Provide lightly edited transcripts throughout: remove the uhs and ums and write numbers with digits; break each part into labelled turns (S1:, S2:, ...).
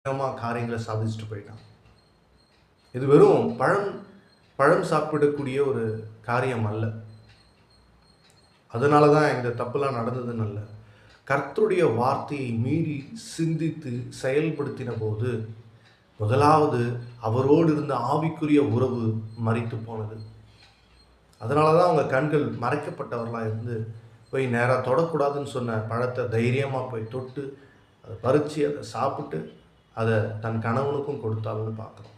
S1: காரியங்களை சாதிச்சுட்டு போயிட்டான். இது வெறும் பழம் சாப்பிடக்கூடிய ஒரு காரியம் அல்ல. அதனால தான் இந்த தப்புலாம் நடந்ததுன்னு அல்ல. கர்த்தருடைய வார்த்தையை மீறி சிந்தித்து செயல்படுத்தின போது முதலாவது அவரோடு இருந்த ஆவிக்குரிய உறவு மரித்து போனது. அதனால தான் அவங்க கண்கள் மறைக்கப்பட்டவர்களாக இருந்து போய் நேராக தொடக்கூடாதுன்னு சொன்ன பழத்தை தைரியமாக போய் தொட்டு அதை பறித்து அதை சாப்பிட்டு அதை தன் கணவனுக்கும் கொடுத்தாலும்னு பார்க்குறோம்.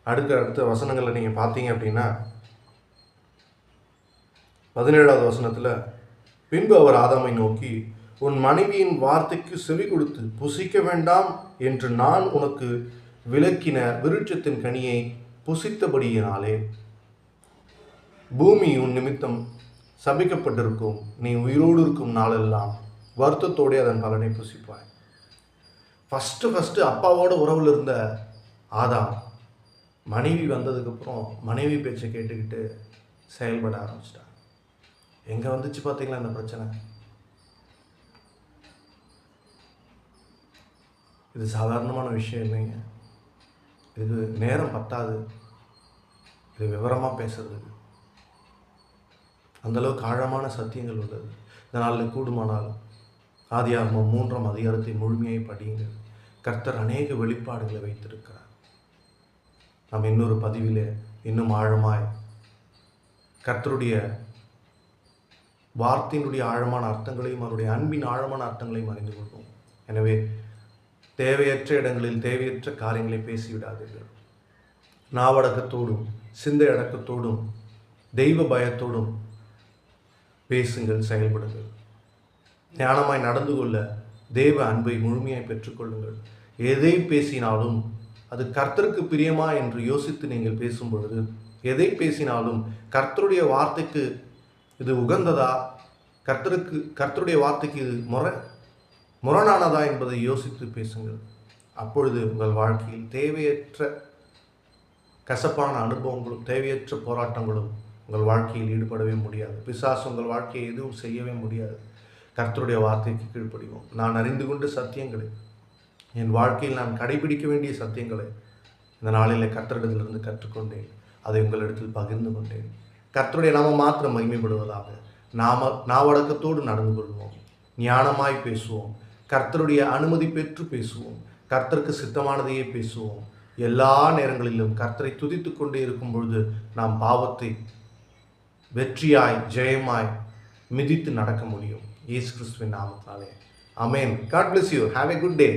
S1: அடுத்த வசனங்களில் நீங்கள் பார்த்தீங்க அப்படின்னா 17வது வசனத்தில், பின்பு அவர் ஆதாமை நோக்கி, உன் மனைவியின் வார்த்தைக்கு செவி கொடுத்து புசிக்க வேண்டாம் என்று நான் உனக்கு விலக்கின விருட்சத்தின் கனியை புசித்தபடியினாலே பூமி உன் நிமித்தம் சபிக்கப்பட்டிருக்கும். நீ உயிரோடு இருக்கும் நாளெல்லாம் வருத்தத்தோடு அதன் பலனை புசிப்பாய். ஃபஸ்ட்டு அப்பாவோட உறவில் இருந்த ஆதாம் மனைவி வந்ததுக்கப்புறம் மனைவி பேச்சை கேட்டுக்கிட்டு செயல்பட ஆரம்பிச்சிட்டான். எங்கே வந்துச்சு பார்த்தீங்களா இந்த பிரச்சனை? இது சாதாரணமான விஷயம் இல்லைங்க. இது நேரம் பத்தாது இது விவரமாக பேசுறதுக்கு. அந்தளவுக்கு ஆழமான சத்தியங்கள் உள்ளது. இந்த நாளில் கூடுமானால் ஆதியாகமம் 3ஆம் அதிகாரத்தை முழுமையை படியுங்கள். கர்த்தர் அநேக வெளிப்பாடுகளை வைத்திருக்கிறார். நாம் இன்னொரு பதிவிலே இன்னும் ஆழமாய் கர்த்தருடைய வார்த்தையினுடைய ஆழமான அர்த்தங்களையும் அவருடைய அன்பின் ஆழமான அர்த்தங்களையும் அறிந்து கொள்வோம். எனவே தேவையற்ற இடங்களில் தேவையற்ற காரியங்களை பேசிவிடாதீர்கள். நாவடக்கத்தோடும் சிந்தை அடக்கத்தோடும் தெய்வ பயத்தோடும் பேசுங்கள், செயல்படுங்கள். ஞானமாய் நடந்து கொள்ள தேவ அன்பை முழுமையாய் பெற்றுக்கொள்ளுங்கள். எதை பேசினாலும் அது கர்த்தருக்கு பிரியமா என்று யோசித்து நீங்கள் பேசும் பொழுது, எதை பேசினாலும் கர்த்தருடைய வார்த்தைக்கு இது உகந்ததா, கர்த்தருடைய வார்த்தைக்கு இது முரணானதா என்பதை யோசித்து பேசுங்கள். அப்பொழுது உங்கள் வாழ்க்கையில் தேவையற்ற கசப்பான அனுபவங்களும் தேவையற்ற போராட்டங்களும் உங்கள் வாழ்க்கையில் ஈடுபடவே முடியாது. பிசாசு உங்கள் வாழ்க்கையை எதுவும் செய்யவே முடியாது. கர்த்தருடைய வார்த்தைக்கு கீழ்ப்படிவோம். நான் அறிந்து கொண்ட சத்தியங்களை, என் வாழ்க்கையில் நான் கடைபிடிக்க வேண்டிய சத்தியங்களை இந்த நாளில் கர்த்தரிடத்திலிருந்து கற்றுக்கொண்டேன். அதை உங்களிடத்தில் பகிர்ந்து கொண்டேன். கர்த்தருடைய நாம மாத்திரம் மகிமைப்படுவதாக. நாவடக்கத்தோடு நடந்து கொள்வோம். ஞானமாய் பேசுவோம். கர்த்தருடைய அனுமதி பெற்று பேசுவோம். கர்த்தருக்கு சித்தமானதையே பேசுவோம். எல்லா நேரங்களிலும் கர்த்தரை துதித்து கொண்டே இருக்கும் பொழுது நாம் பாவத்தை வெற்றியாய் ஜெயமாய் மிதித்து நடக்க முடியும். இயேசு கிறிஸ்துவின் நாமத்தாலே. ஆமென். God bless you. Have a good day.